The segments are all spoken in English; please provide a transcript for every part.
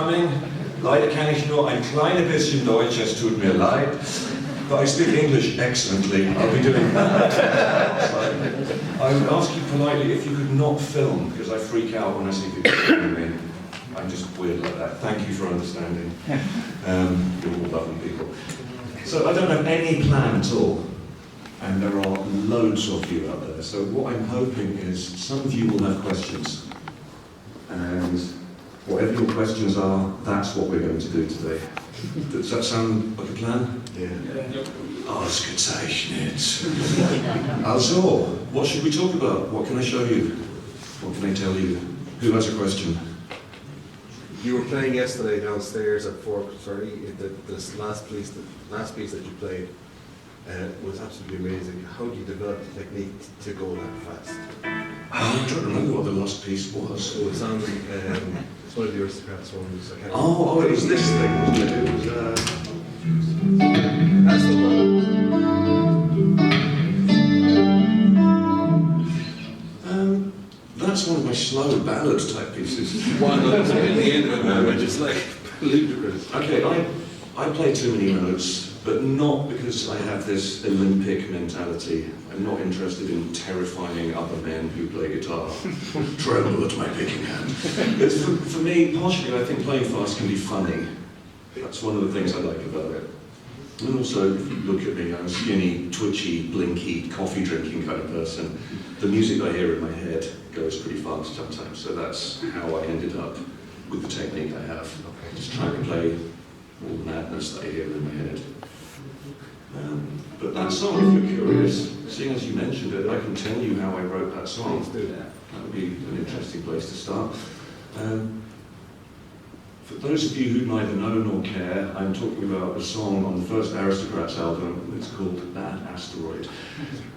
coming. Leider kann ich nur ein kleines bisschen Deutsch, es tut mir leid. But I speak English excellently. I'll be doing that. I would ask you politely if you could not film, because I freak out when I see people filming me. I'm just weird like that. Thank you for understanding. You're all lovely people. So I don't have any plan at all. And there are loads of you out there. So what I'm hoping is some of you will have questions. And whatever your questions are, that's what we're going to do today. Does that sound like a plan? Yeah. Ausgezeichnet. Also, what should we talk about? What can I show you? What can I tell you? Who has a question? You were playing yesterday downstairs at 4:30. This last piece that you played was absolutely amazing. How do you develop the technique to go that fast? I'm trying to remember what the last piece was. So it sounded, it's one of the Aristocrats ones. I can't Oh, it was this thing, wasn't it? It was, that's the one. That's one of my slow ballad type pieces. One of those at the end of it, which is like ludicrous. Okay, I play too many notes, but not because I have this Olympic mentality. I'm not interested in terrifying other men who play guitar. Tremble at my picking hand. It's for me, partially I think playing fast can be funny. That's one of the things I like about it. And also, if you look at me, I'm a skinny, twitchy, blinky, coffee-drinking kind of person. The music I hear in my head goes pretty fast sometimes, so that's how I ended up with the technique I have. Just trying to play all the madness that I hear in my head. But that song, if you're curious, seeing as you mentioned it, I can tell you how I wrote that song. That would be an interesting place to start. For those of you who neither know nor care, I'm talking about a song on the first Aristocrats album. It's called That Asteroid.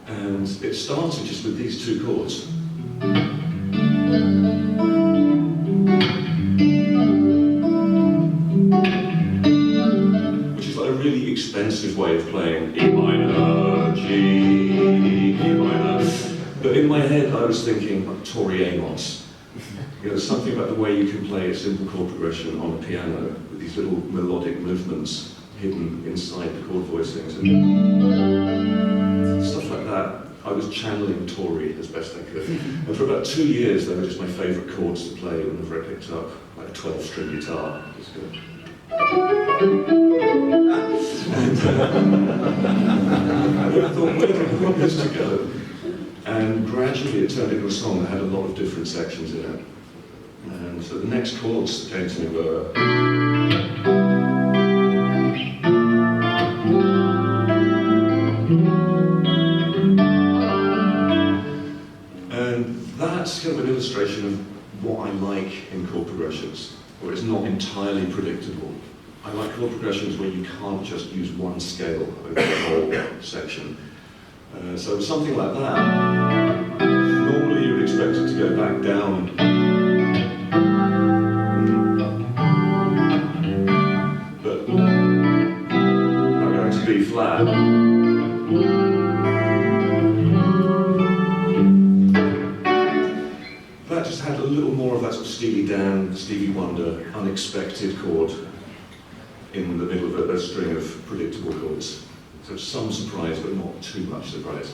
And it started just with these two chords. Which is like a really expensive way of playing E minor, G, E minor. But in my head I was thinking like Tori Amos. You know, there's something about the way you can play a simple chord progression on a piano with these little melodic movements hidden inside the chord voicings and stuff like that. I was channeling Tori as best I could. And for about 2 years, they were just my favourite chords to play whenever I picked up like a 12-string guitar. It was good. And I thought, where do I want this to go? And gradually it turned into a song that had a lot of different sections in it. And so the next chords that came to me were... And that's kind of an illustration of what I like in chord progressions, where it's not entirely predictable. I like chord progressions where you can't just use one scale over the whole section. So something like that, normally you would expect it to go back down. But I'm going to B flat. That just had a little more of that sort of Steely Dan, Stevie Wonder, unexpected chord in the middle of a string of predictable chords. So some surprise, but not too much surprise.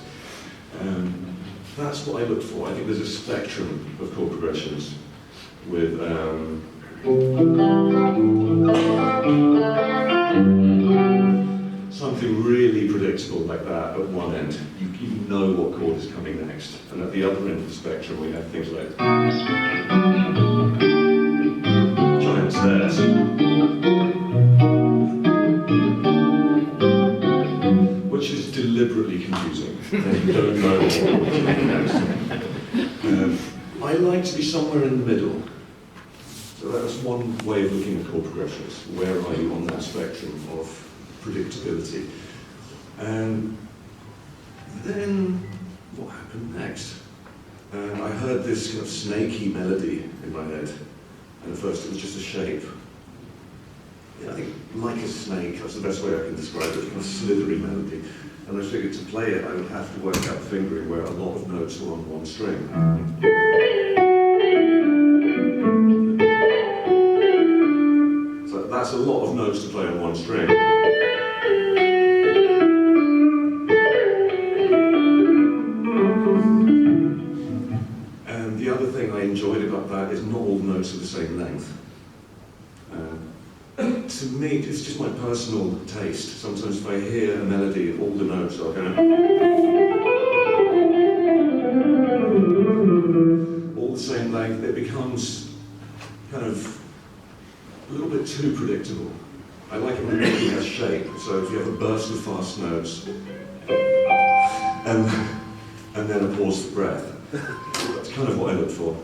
That's what I look for. I think there's a spectrum of chord progressions with something really predictable like that at one end. You know what chord is coming next. And at the other end of the spectrum, we have things like giant stairs. Which is deliberately confusing. You don't know what to do next. I like to be somewhere in the middle. So that's one way of looking at chord progressions. Where are you on that spectrum of predictability? And then, what happened next? I heard this kind of snaky melody in my head. And at first it was just a shape. Yeah, I think like a snake, that's the best way I can describe it, kind of slithery melody. And I figured to play it, I would have to work out fingering where a lot of notes were on one string. notes to play on one string. And the other thing I enjoyed about that is not all the notes are the same length. To me, it's just my personal taste. Sometimes if I hear a melody, all the notes are going all the same length, it becomes kind of a little bit too predictable. I like it when the melody has shape, so if you have a burst of fast notes, and then a pause for breath. That's kind of what I look for.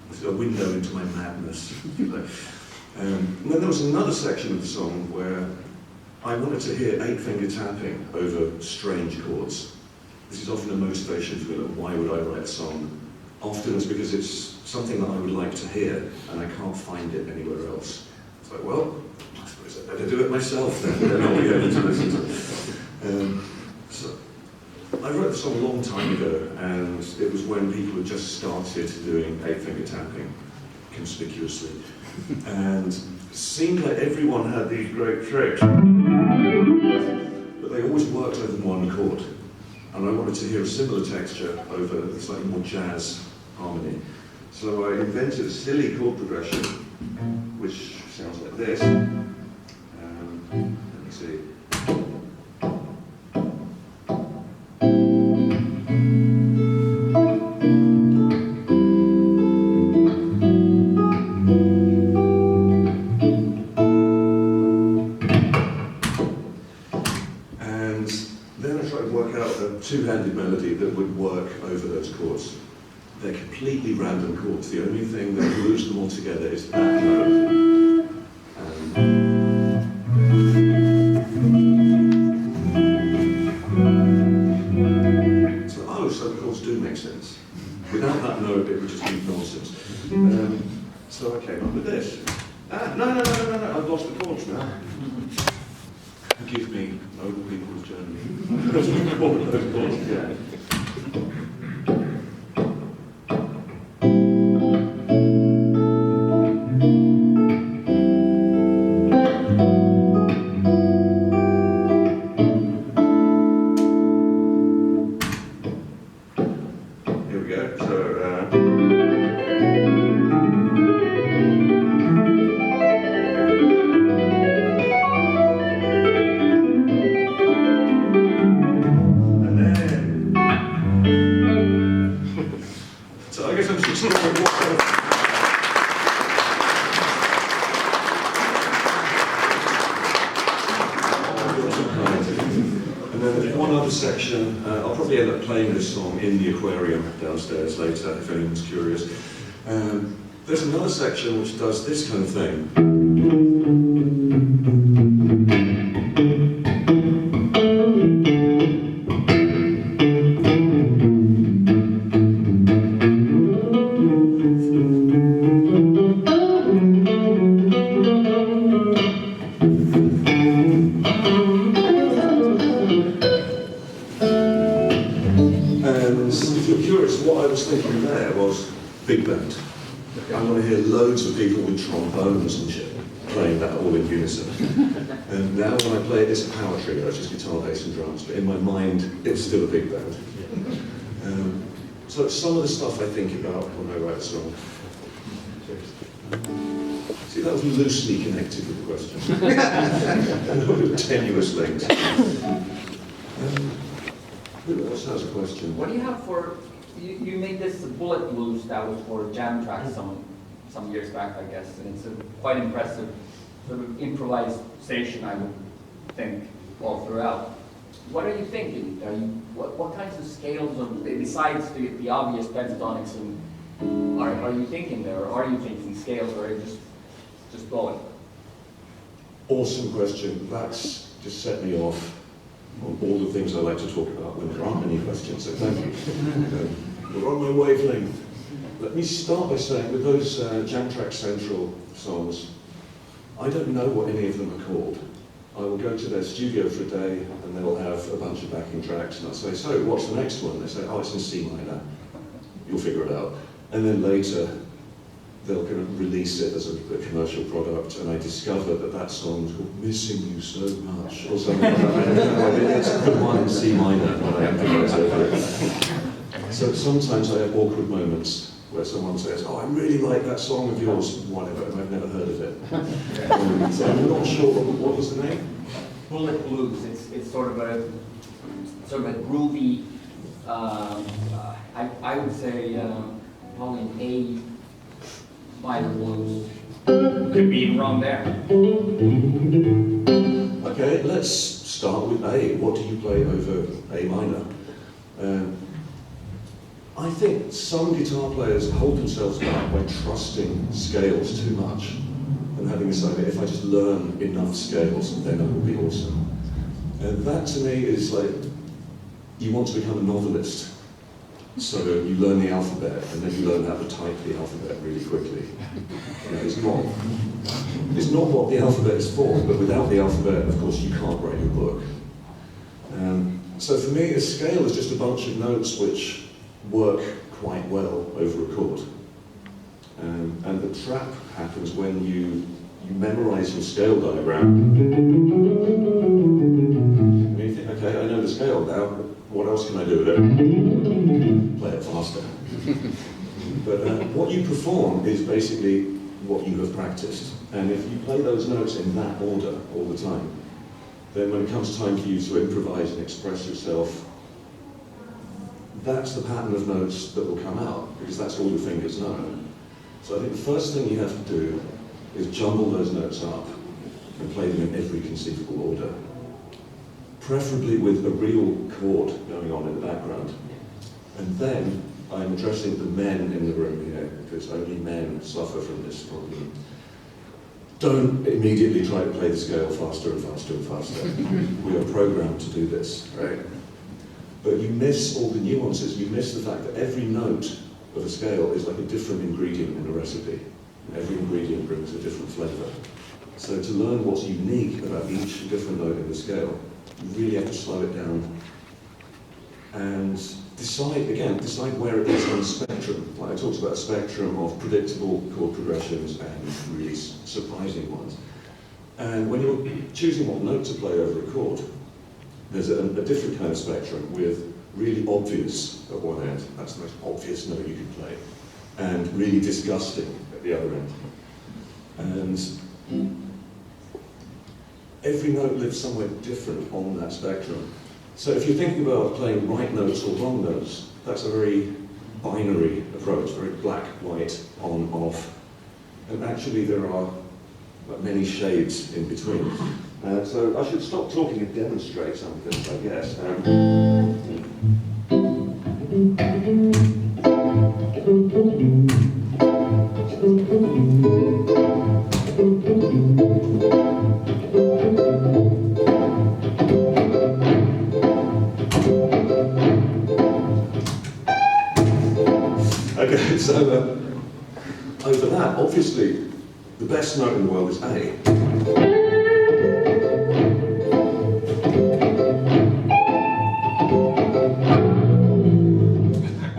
It's a window into my madness. And then there was another section of the song where I wanted to hear 8-finger tapping over strange chords. This is often a motivation for me, like, why would I write a song? Often it's because it's something that I would like to hear, and I can't find it anywhere else. It's like, well, I suppose I better do it myself then I'll be able to listen to it. So I wrote the song a long time ago, and it was when people had just started doing 8-finger tapping conspicuously. And it seemed like everyone had these great tricks, but they always worked over one chord. And I wanted to hear a similar texture over a slightly more jazz harmony. So I invented a silly chord progression, which sounds like this. Let me see. Two-handed melody that would work over those chords. They're completely random chords. The only thing that glues them all together is that note. So the chords do make sense. Without that note, it would just be nonsense. So I came up with this. No, I've lost the chords now. Forgive me, old people's journey. Yeah. Here we go. So I guess I'm just And then there's one other section. I'll probably end up playing this song in the aquarium downstairs later, if anyone's curious. There's another section which does this kind of thing. If you're curious, what I was thinking there was big band. I want to hear loads of people with trombones and shit playing that all in unison. And now when I play it, it's a power trio, it's just guitar, bass and drums, but in my mind, it's still a big band. So it's some of the stuff I think about when I write a song. See, that was loosely connected with the question. Tenuous links. Who else has a question? What do you have for, you made this bullet blues that was for jam tracks some years back, I guess, and it's a quite impressive sort of improvisation, I would think, all throughout. What are you thinking? What kinds of scales of, besides the obvious pentatonics, are you thinking there, or are you thinking scales, or are you just going? Awesome question. That's just set me off on all the things I like to talk about when there aren't any questions, so thank you. We're on my wavelength. Let me start by saying, with those Jam Track Central songs, I don't know what any of them are called. I will go to their studio for a day, and they'll have a bunch of backing tracks, and I'll say, so what's the next one? They say, oh, it's in C minor. You'll figure it out. And then later, they'll kind of release it as a commercial product, and I discover that that song's called "Missing You So Much" or something like that. It's the one in C minor, and I improvise over it. So sometimes I have awkward moments where someone says, "Oh, I really like that song of yours," whatever, and I've never heard of it. So I'm not sure what was the name. Bullet blues. It's sort of a groovy. I would say probably an A minor blues. Could be wrong there. Okay, let's start with A. What do you play over A minor? I think some guitar players hold themselves back by trusting scales too much and having this idea, if I just learn enough scales, then I will be awesome. And that to me is like, you want to become a novelist. So you learn the alphabet, and then you learn how to type the alphabet really quickly. You know, it's not what the alphabet is for, but without the alphabet, of course, you can't write your book. So for me, a scale is just a bunch of notes which work quite well over a chord. And the trap happens when you memorize your scale diagram. And you think, okay, I know the scale now, what else can I do with it? Play it faster. But what you perform is basically what you have practiced. And if you play those notes in that order all the time, then when it comes time for you to improvise and express yourself, that's the pattern of notes that will come out, because that's all your fingers know. So I think the first thing you have to do is jumble those notes up and play them in every conceivable order. Preferably with a real chord going on in the background. And then I'm addressing the men in the room here, because only men suffer from this problem. Don't immediately try to play the scale faster and faster and faster. We are programmed to do this, right? But you miss all the nuances. You miss the fact that every note of a scale is like a different ingredient in a recipe. Every ingredient brings a different flavor. So to learn what's unique about each different note in the scale, you really have to slow it down and decide where it is on the spectrum. Like I talked about a spectrum of predictable chord progressions and really surprising ones. And when you're choosing what note to play over a chord, there's a different kind of spectrum with really obvious at one end. That's the most obvious note you can play. And really disgusting at the other end. And every note lives somewhere different on that spectrum. So if you're thinking about playing right notes or wrong notes, that's a very binary approach, very black, white, on, off. And actually there are many shades in between. So I should stop talking and demonstrate some of this, I guess. Okay, so over that, obviously, the best note in the world is A.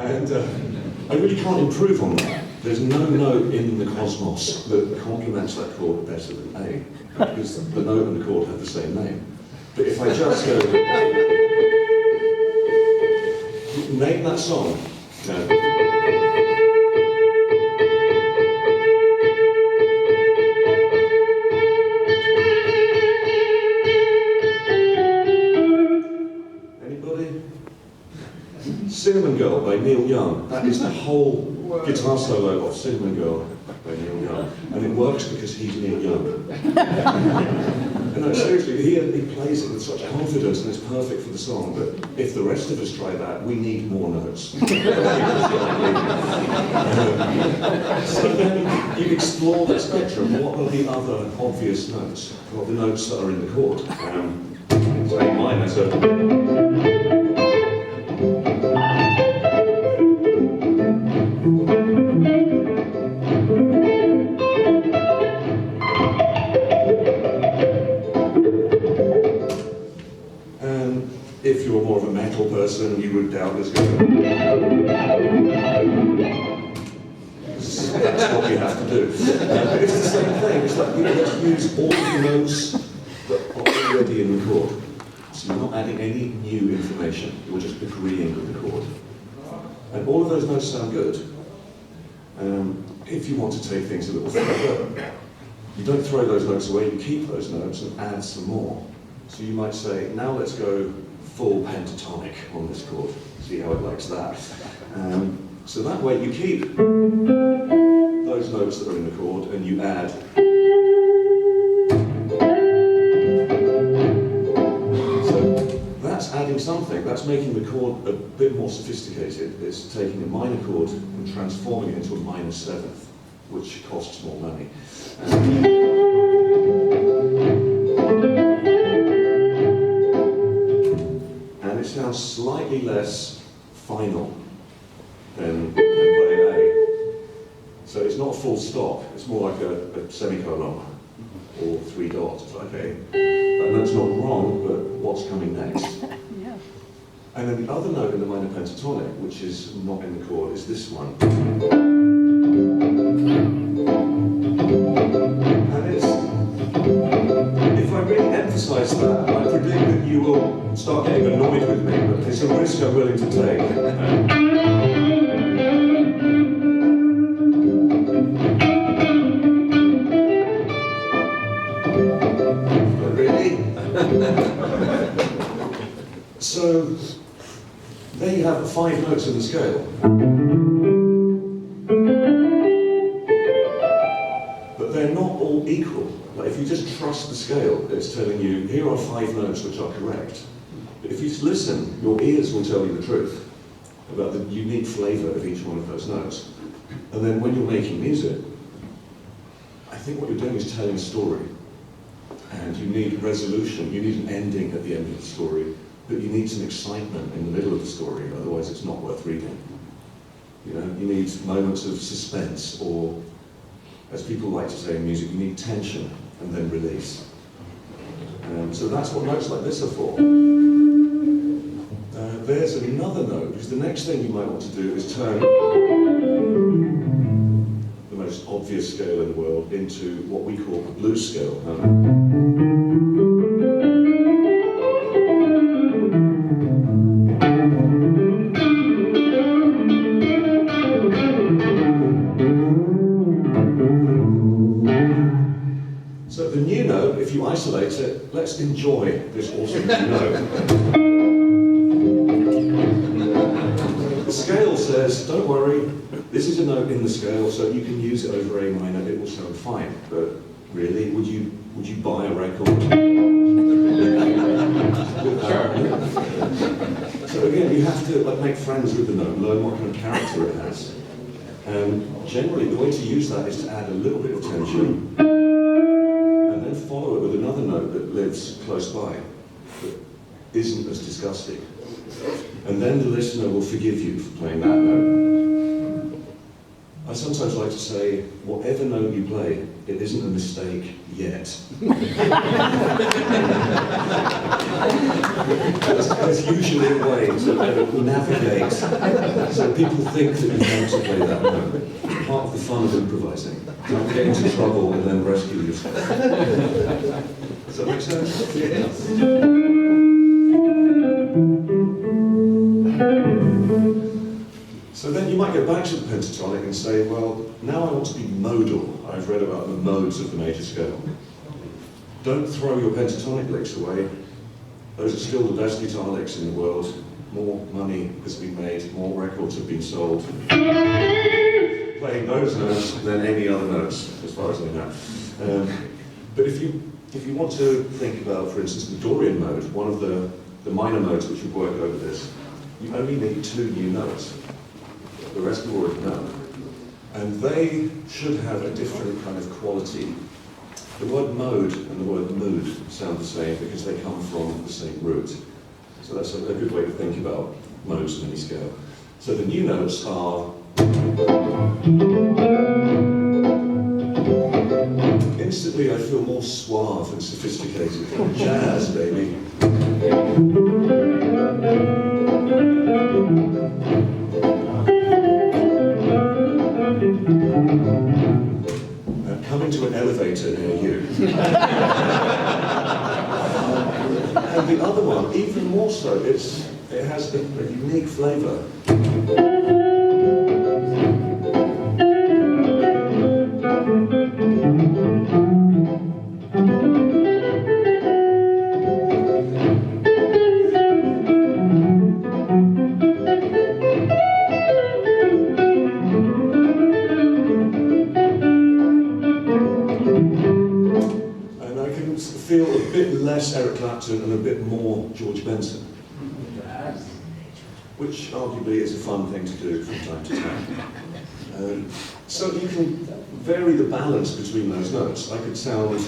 And I really can't improve on that. There's no note in the cosmos that complements that chord better than A, because the note and the chord have the same name. But if I just go, name that song. Anybody? Cinnamon Girl by Neil Young. That is the whole guitar solo of Cinnamon Girl by Neil Young. And it works because he's Neil Young. And no, seriously, he plays it with such confidence and it's perfect for the song, but if the rest of us try that, we need more notes. So then you explore the spectrum. What are the other obvious notes? What are the notes that are in the chord? So A minor, so... If you're more of a metal person, you would doubtless go C because that's what you have to do. But it's the same thing. It's like you have to use all the notes that are already in the chord. So you're not adding any new information. You're just agreeing with the chord. And all of those notes sound good. If you want to take things a little further, you don't throw those notes away, you keep those notes and add some more. So you might say, now let's go full pentatonic on this chord. See how it likes that. So that way you keep those notes that are in the chord and you add. So that's adding something. That's making the chord a bit more sophisticated. It's taking a minor chord and transforming it into a minor seventh, which costs more money. And it sounds slightly less final than playing A. So it's not a full stop, it's more like a semicolon or 3 dots. It's like, okay, that note's not wrong, but what's coming next? Yeah. And then the other note in the minor pentatonic, which is not in the chord, is this one. And it's, if I really emphasize that, I predict that you will start getting annoyed with me, but it's a risk I'm willing to take. So, there you have 5 notes in the scale. But they're not all equal. Like if you just trust the scale, it's telling you, here are 5 notes which are correct. But if you listen, your ears will tell you the truth about the unique flavour of each one of those notes. And then when you're making music, I think what you're doing is telling a story. And you need resolution, you need an ending at the end of the story, but you need some excitement in the middle of the story, otherwise it's not worth reading. You know, you need moments of suspense, or, as people like to say in music, you need tension and then release. So that's what notes like this are for. There's another note, because the next thing you might want to do is turn the most obvious scale in the world into what we call the blues scale. So the new note, if you isolate it, let's enjoy this awesome new note. The scale says, don't worry, this is a note in the scale, so you can use it over A minor, it will sound fine. But really, would you buy a record? So again, you have to make friends with the note, learn what kind of character it has. And generally, the way to use that is to add a little bit of tension, and then follow it with another note that lives close by, that isn't as disgusting. And then the listener will forgive you for playing that note. I sometimes like to say, whatever note you play, it isn't a mistake yet. There's usually a way to navigate, so people think that you want to play that note. It's part of the fun of improvising. Don't get into trouble and then rescue yourself. Does that make sense? Yes. So then you might go back to the pentatonic and say, well, now I want to be modal. I've read about the modes of the major scale. Don't throw your pentatonic licks away. Those are still the best guitar licks in the world. More money has been made, more records have been sold playing those notes than any other notes, as far as I know. But if you want to think about, for instance, the Dorian mode, one of the minor modes which would work over this, you only need 2 new notes. The rest you already know. And they should have a different kind of quality. The word mode and the word mood sound the same because they come from the same root. So that's a good way to think about modes in any scale. So the new notes are... Instantly I feel more suave and sophisticated. Jazz, baby. into an elevator near you. And the other one, even more so, it has a unique flavour. Feel a bit less Eric Clapton and a bit more George Benson, which arguably is a fun thing to do from time to time. So you can vary the balance between those notes. I could sound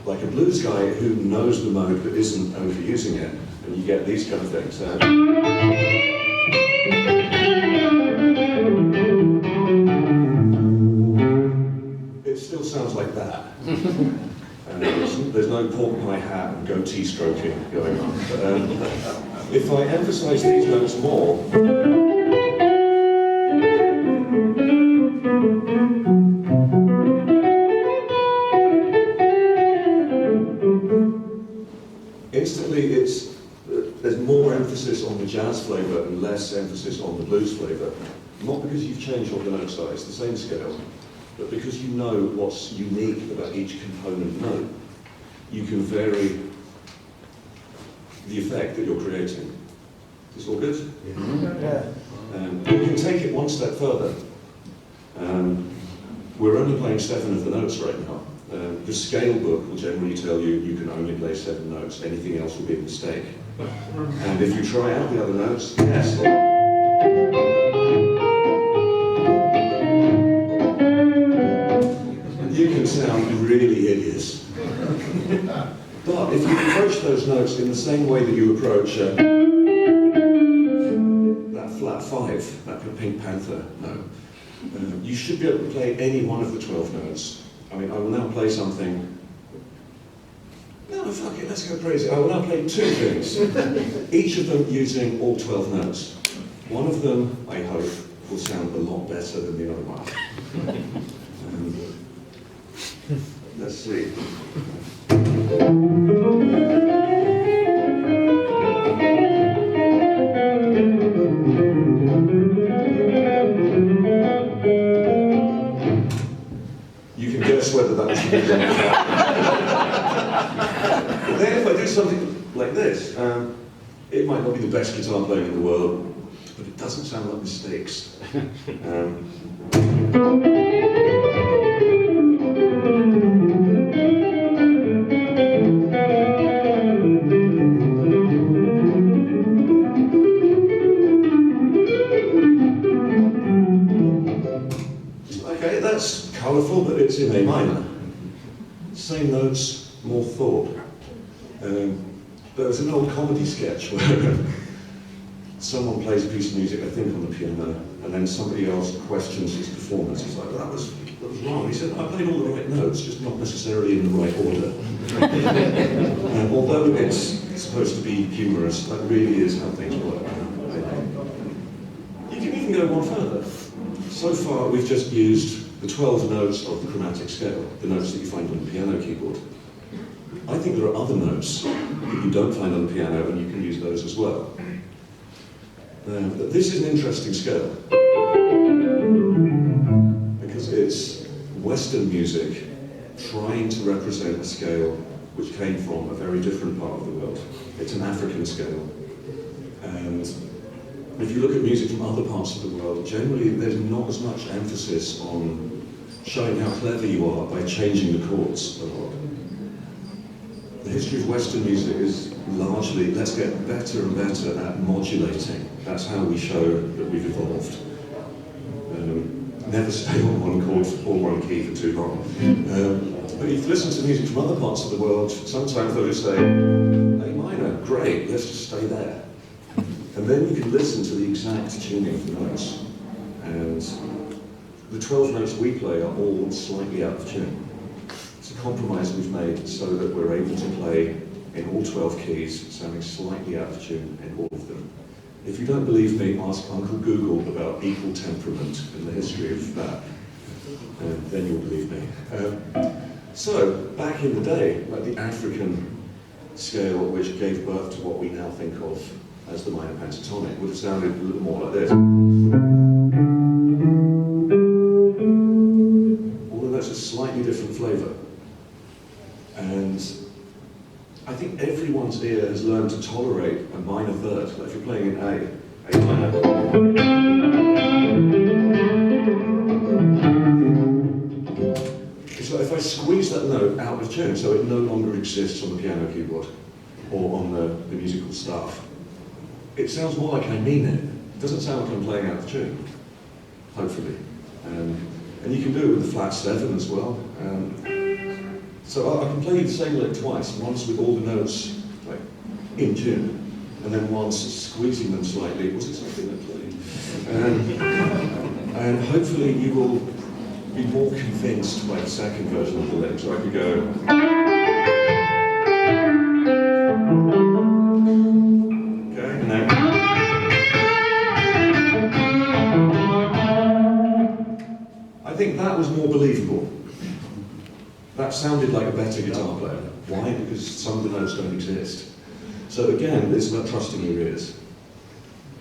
like a blues guy who knows the mode but isn't overusing it, and you get these kind of things. It still sounds like that. There's no pork pie hat and goatee stroking going on. But, if I emphasise these notes more, instantly there's more emphasis on the jazz flavour and less emphasis on the blues flavour. Not because you've changed all the note size, the same scale, but because you know what's unique about each component note. You can vary the effect that you're creating. Is this all good? Yeah. You can take it one step further. We're only playing 7 of the notes right now. The scale book will generally tell you you can only play 7 notes, anything else will be a mistake. And if you try out the other notes, yes. You can sound really hideous. But if you approach those notes in the same way that you approach that flat 5, that Pink Panther note, you should be able to play any one of the 12 notes. I mean, I will now play something. No, fuck it, let's go crazy. I will now play 2 things, each of them using all 12 notes. One of them, I hope, will sound a lot better than the other one. Let's see. You can guess whether that was good or not. Then if I do something like this, it might not be the best guitar playing in the world, but it doesn't sound like mistakes. Okay, that's colourful, but it's in A minor. Same notes, more thought. There was an old comedy sketch where someone plays a piece of music, I think on the piano, and then somebody else questions his performance. He's like, that was wrong. He said, I played all the right notes, just not necessarily in the right order. Although it's supposed to be humorous, that really is how things work. You can even go one further. So far, we've just used the 12 notes of the chromatic scale, the notes that you find on the piano keyboard. I think there are other notes that you don't find on the piano, and you can use those as well. But this is an interesting scale, because it's Western music trying to represent a scale which came from a very different part of the world. It's an African scale. And if you look at music from other parts of the world, generally there's not as much emphasis on showing how clever you are by changing the chords a lot. The history of Western music is largely, let's get better and better at modulating. That's how we show that we've evolved. Never stay on one chord or one key for too long. But if you listen to music from other parts of the world, sometimes they'll just say, A minor, great, let's just stay there. And then you can listen to the exact tuning of the notes. And the 12 notes we play are all slightly out of tune. It's a compromise we've made so that we're able to play in all 12 keys, sounding slightly out of tune in all of them. If you don't believe me, ask Uncle Google about equal temperament and the history of that. and then you'll believe me. So, back in the day, like the African scale which gave birth to what we now think of as the minor pentatonic would have sounded a little more like this. Although that's a slightly different flavour. And I think everyone's ear has learned to tolerate a minor third. Like if you're playing in A minor. So if I squeeze that note out of tune, so it no longer exists on the piano keyboard or on the musical stuff, it sounds more like I mean it. It doesn't sound like I'm playing out of tune, hopefully. And you can do it with the flat 7 as well. So I can play you the same lick twice, once with all the notes like in tune, and then once squeezing them slightly. Was it something I played? And hopefully you will be more convinced by the second version of the lick. So I could go. Okay, and then. I think that was more believable. That sounded like a better guitar player. Why? Because some of the notes don't exist. So again, it's about trusting your ears.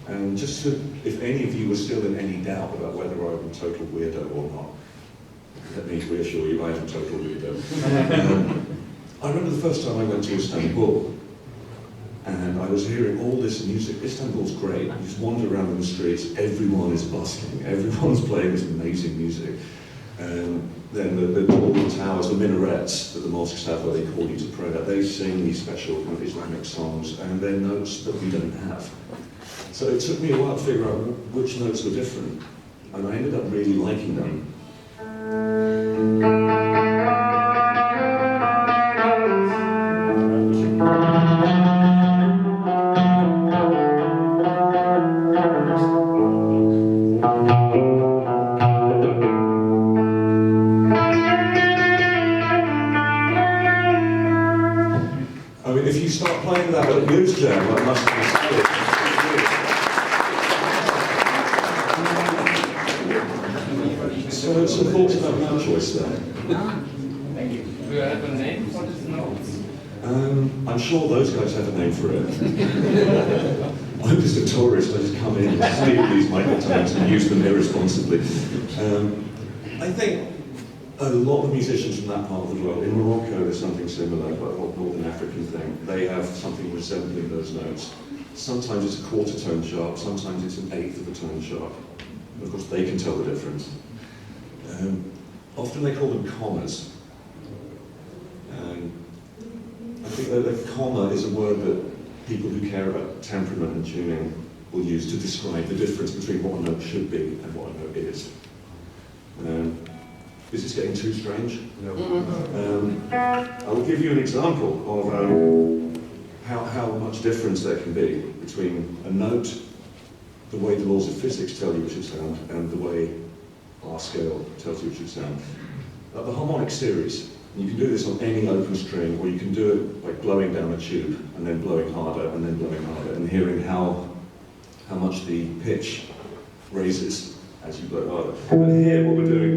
And just to, if any of you were still in any doubt about whether I'm a total weirdo or not, let me reassure you, I am a total weirdo. I remember the first time I went to Istanbul, and I was hearing all this music. Istanbul's great. You just wander around in the streets, everyone is busking, everyone's playing this amazing music. Then the tall towers, the minarets that the mosques have where they call you to prayer, they sing these special kind of Islamic songs, and they're notes that we don't have. So it took me a while to figure out which notes were different, and I ended up really liking them. If you start playing that at a blues jam, that must be so some thoughts about my choice there. Thank you. Do you have a name for this note? I'm sure those guys have a name for it. I'm just a tourist, I just come in and steal these microphones and use them irresponsibly. I think a lot of musicians from that part of the world, in Morocco there's something similar, but a Northern African thing, they have something resembling those notes. Sometimes it's a quarter tone sharp, sometimes it's an eighth of a tone sharp. And of course they can tell the difference. Often they call them commas. I think that a comma is a word that people who care about temperament and tuning will use to describe the difference between what a note should be and what a note is. Is this getting too strange? No. I will give you an example of how much difference there can be between a note, the way the laws of physics tell you it should sound, and the way our scale tells you it should sound. The harmonic series, you can do this on any open string, or you can do it by blowing down a tube, and then blowing harder, and then blowing harder, and hearing how much the pitch raises as you blow harder. But here, what we're doing,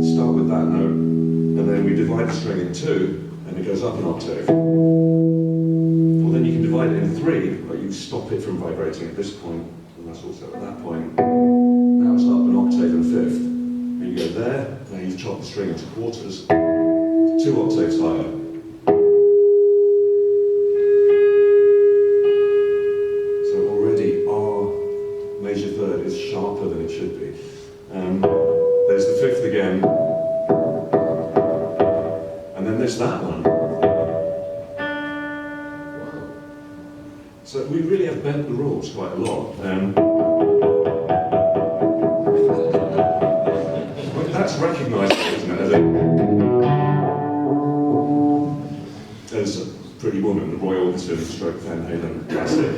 we start with that note, and then we divide the string in two, and it goes up an octave. Well, then you can divide it in three, but you stop it from vibrating at this point, and that's also at that point. Now it's up an octave and fifth. And you go there, now you chop the string into quarters, 2 octaves higher. So already our major third is sharper than it should be. There's the fifth again, and then there's that one. So we really have bent the rules quite a lot. That's recognised, isn't it, as a Pretty Woman, the Roy Orbison stroke Van Halen classic.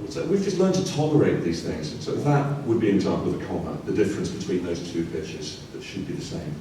So we've just learned to tolerate these things. So that would be an example of a comma, the difference between those two pitches that should be the same.